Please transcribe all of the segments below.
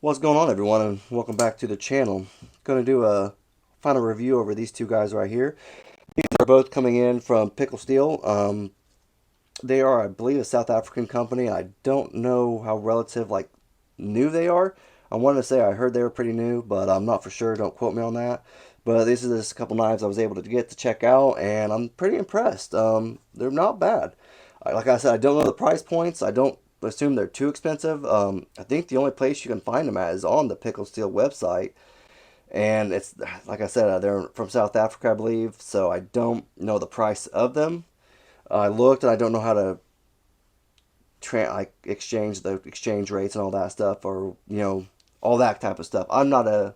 What's going on, everyone, and welcome back to the channel. Going to do a final review over these two guys right here. These are both coming in from Pickled Steel. They are, I believe, a South African company. I don't know how relative, new they are. I wanted to say I heard they were pretty new, but I'm not for sure. Don't quote me on that. But these are just a couple knives I was able to get to check out, and I'm pretty impressed. They're not bad. Like I said, I don't know the price points. I don't assume they're too expensive. I think the only place you can find them at is on the Pickle Steel website. And it's, like I said, they're from South Africa, I believe, so I don't know the price of them. I looked and I don't know how to exchange the exchange rates and all that stuff, or all that type of stuff. I'm not a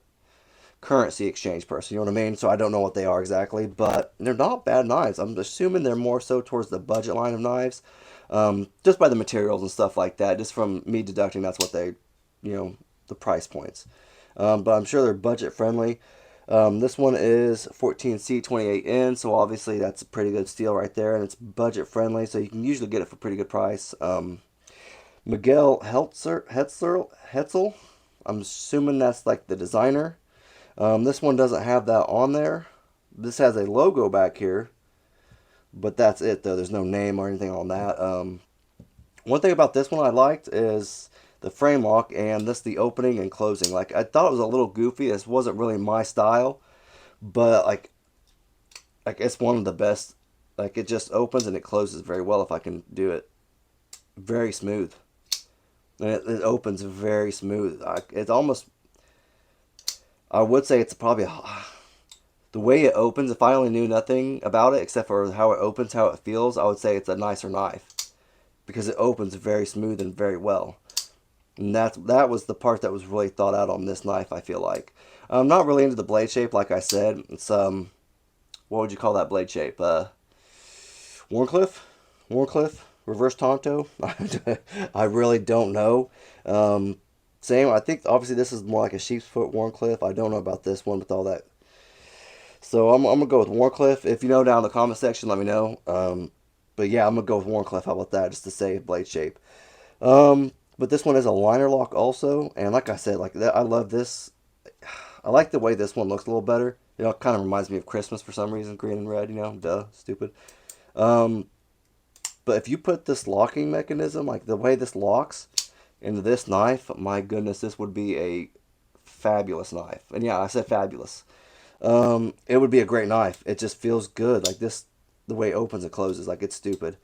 currency exchange person, you know what I mean? So I don't know what they are exactly, but they're not bad knives. I'm assuming they're more so towards the budget line of knives, just by the materials and stuff like that. Just from me deducting, that's what they, the price points. But I'm sure they're budget friendly. This one is 14C 28N, so obviously that's a pretty good steel right there, and it's budget friendly, so you can usually get it for a pretty good price. Miguel Hetzel, I'm assuming that's like the designer. This one doesn't have that on there. This has a logo back here, but that's it though. There's no name or anything on that. One thing about this one I liked is the frame lock and this the opening and closing. Like, I thought it was a little goofy. This wasn't really my style, but like it's one of the best. Like, it just opens and it closes very well if I can do it. Very smooth. And it opens very smooth. It's almost, I would say it's probably the way it opens. If I only knew nothing about it except for how it opens, how it feels, I would say it's a nicer knife because it opens very smooth and very well. And that was the part that was really thought out on this knife, I feel like. I'm not really into the blade shape, like I said. It's what would you call that blade shape? Warncliffe, Warncliffe, reverse Tonto. I really don't know. Same. I think obviously this is more like a sheep's foot Warncliffe. I don't know about this one with all that. So I'm gonna go with Warncliffe. If you know, down in the comment section, let me know. But yeah, I'm gonna go with Warncliffe. How about that? Just to save blade shape. But this one is a liner lock also, and like I said, like that, I love this. I like the way this one looks a little better. It kind of reminds me of Christmas for some reason, green and red. Duh, stupid. Um, but if you put this locking mechanism, like the way this locks, into this knife, my goodness, this would be a fabulous knife. And yeah, I said fabulous. It would be a great knife. It just feels good. Like this, the way it opens and closes, like it's stupid.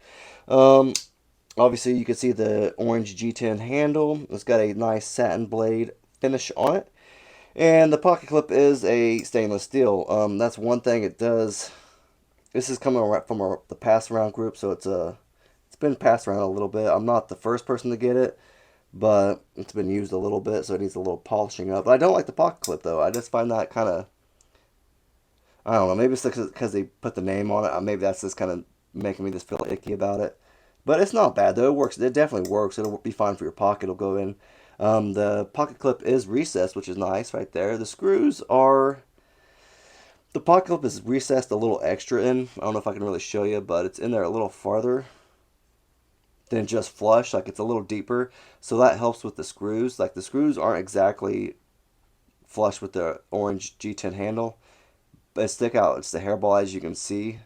Um, Obviously, you can see the orange G10 handle. It's got a nice satin blade finish on it. And the pocket clip is a stainless steel. That's one thing it does. This is coming right from the pass around group, so it's been passed around a little bit. I'm not the first person to get it, but it's been used a little bit, so it needs a little polishing up. But I don't like the pocket clip though. I just find that kind of, I don't know. Maybe it's because they put the name on it. Maybe that's just kind of making me just feel icky about it. But it's not bad though. It works. It definitely works. It'll be fine for your pocket. It'll go in. The pocket clip is recessed, which is nice right there. The screws are. The pocket clip is recessed a little extra in. I don't know if I can really show you, but it's in there a little farther than just flush. Like, it's a little deeper. So that helps with the screws. Like, the screws aren't exactly flush with the orange G10 handle. They stick out. It's the hairball, as you can see,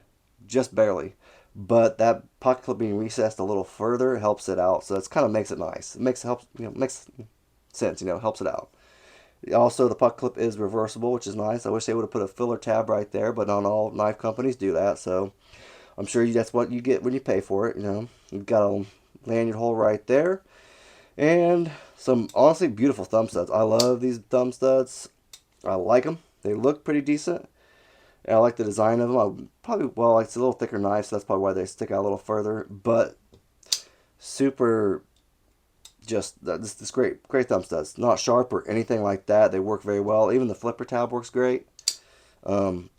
just barely. But that pocket clip being recessed a little further helps it out. So it's kind of makes it nice. It makes sense. Helps it out. Also, the pocket clip is reversible, which is nice. I wish they would have put a filler tab right there, but not all knife companies do that. So I'm sure that's what you get when you pay for it. You've got a lanyard hole right there, and some honestly beautiful thumb studs. I love these thumb studs. I like them. They look pretty decent. I like the design of them. It's a little thicker knife, so that's probably why they stick out a little further. But super, just this great thumb studs. Not sharp or anything like that. They work very well. Even the flipper tab works great. Um,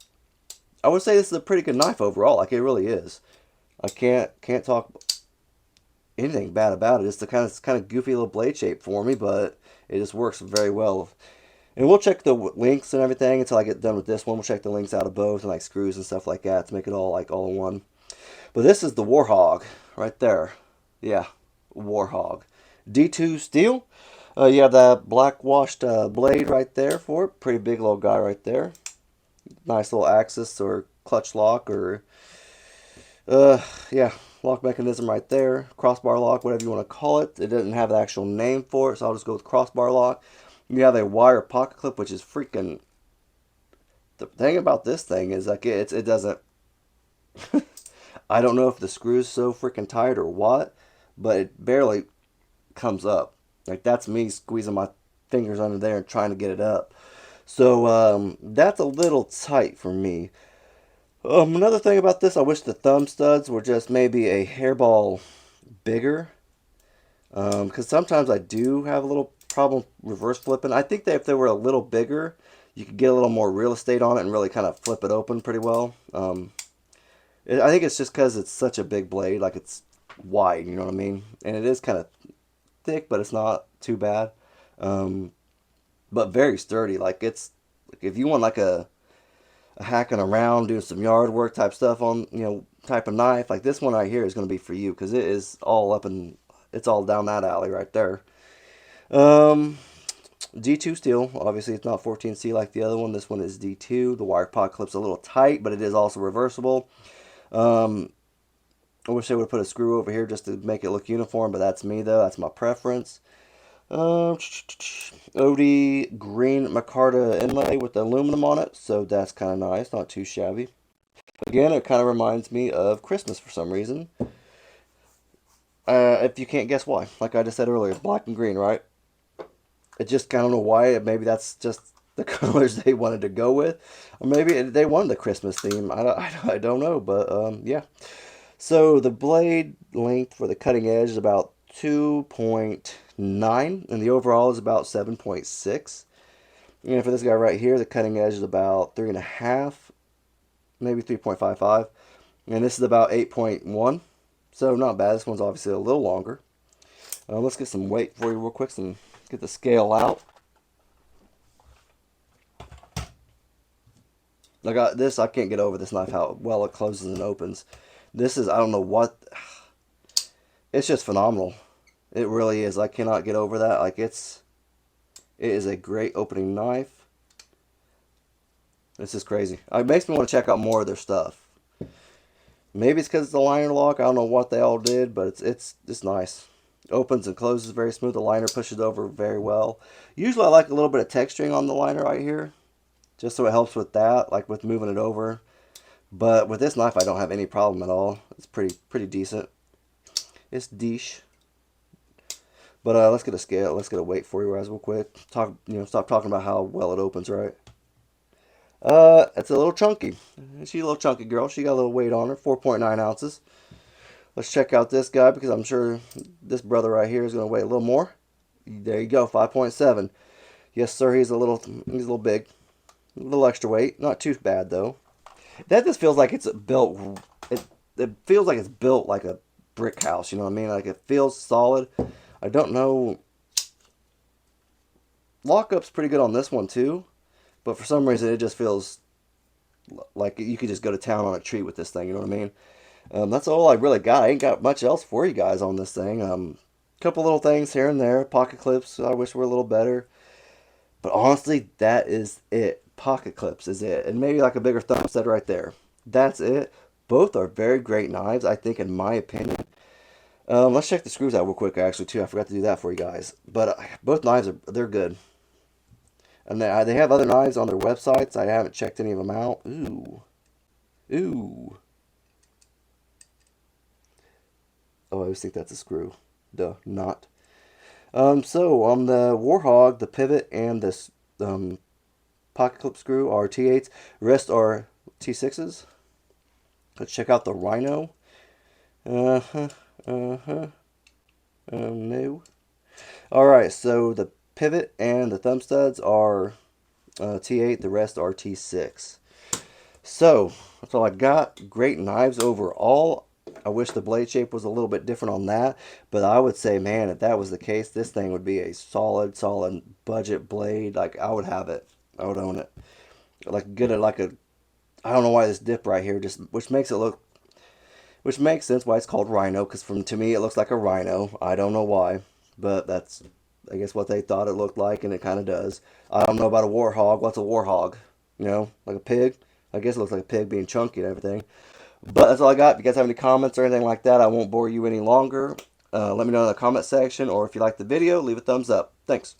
I would say this is a pretty good knife overall. Like, it really is. I can't talk anything bad about it. It's the kind of goofy little blade shape for me, but it just works very well. And we'll check the links and everything until I get done with this one. We'll check the links out of both and like screws and stuff like that to make it all in one. But this is the Warhog right there. Yeah, Warhog. D2 steel. You have that black washed blade right there for it. Pretty big little guy right there. Nice little axis or clutch lock or uh yeah, lock mechanism right there. Crossbar lock, whatever you want to call it. It doesn't have the actual name for it, so I'll just go with crossbar lock. You have a wire pocket clip, which is freaking. The thing about this thing is like it doesn't. I don't know if the screw's so freaking tight or what, but it barely comes up. Like that's me squeezing my fingers under there and trying to get it up. So that's a little tight for me. Another thing about this, I wish the thumb studs were just maybe a hairball bigger. Because sometimes I do have a little problem reverse flipping. I think that if they were a little bigger, you could get a little more real estate on it and really kind of flip it open pretty well. I think it's just because it's such a big blade, like it's wide, you know what I mean? And it is kind of thick, but it's not too bad. Um, but very sturdy. Like it's if you want like a hacking around, doing some yard work type stuff on type of knife, like this one right here is going to be for you because it is all up and it's all down that alley right there. Um, D2 steel. Obviously, it's not 14C like the other one. This one is D2. The wire pot clip's a little tight, but it is also reversible. Um, I wish they would put a screw over here just to make it look uniform, but that's me though. That's my preference. Um, OD green micarta inlay with the aluminum on it, so that's kind of nice, not too shabby. Again, it kind of reminds me of Christmas for some reason. If you can't guess why, like I just said earlier, black and green, right? It just I don't know why. Maybe that's just the colors they wanted to go with, or maybe they wanted the Christmas theme. I don't know, but yeah. So the blade length for the cutting edge is about 2.9, and the overall is about 7.6. And for this guy right here, the cutting edge is about 3.5, maybe 3.55, and this is about 8.1. So not bad. This one's obviously a little longer. Let's get some weight for you real quick and get the scale out. I got this. I can't get over this knife, how well it closes and opens. This is, I don't know what, it's just phenomenal. It really is. I cannot get over that. Like it is a great opening knife. This is crazy. It makes me want to check out more of their stuff. Maybe it's because it's the liner lock. I don't know what they all did, but it's nice. Opens and closes very smooth. The liner pushes over very well. Usually I like a little bit of texturing on the liner right here, just so it helps with that, like with moving it over. But with this knife, I don't have any problem at all. It's pretty decent. It's dish. But let's get a scale. Let's get a weight for you guys real quick. Stop talking about how well it opens, right? It's a little chunky. She's a little chunky girl. She got a little weight on her, 4.9 ounces. Let's check out this guy because I'm sure this brother right here is going to weigh a little more. There you go, 5.7. Yes, sir. He's a little big, a little extra weight. Not too bad though. That just feels like it's built. It feels like it's built like a brick house. You know what I mean? Like it feels solid. I don't know. Lockup's pretty good on this one too, but for some reason it just feels like you could just go to town on a tree with this thing. You know what I mean? That's all I really got. I ain't got much else for you guys on this thing. Couple little things here and there. Pocket clips. I wish were a little better, but honestly, that is it. Pocket clips is it, and maybe like a bigger thumb stud right there. That's it. Both are very great knives, I think, in my opinion. Let's check the screws out real quick, actually, too. I forgot to do that for you guys. But both knives they're good. And they have other knives on their websites. I haven't checked any of them out. Ooh. Ooh. Oh, I always think that's a screw. Duh, not. So on the Warhog, the pivot and this pocket clip screw are T8s. The rest are T6s. Let's check out the Rhino. Uh-huh. Uh-huh. No. Alright, so the pivot and the thumb studs are T8. The rest are T6. So, that's all I got. Great knives overall. I wish the blade shape was a little bit different on that, but I would say, man, if that was the case, this thing would be a solid budget blade. Like, I would have it. I would own it. Like, get it like a, I don't know why this dip right here, just, which makes sense why it's called Rhino, because to me it looks like a rhino. I don't know why, but that's I guess what they thought it looked like, and it kind of does. I don't know about a warhog. What's a warhog? You know, like a pig? I guess it looks like a pig being chunky and everything. But that's all I got. If you guys have any comments or anything like that, I won't bore you any longer. Let me know in the comment section, or if you like the video, leave a thumbs up. Thanks.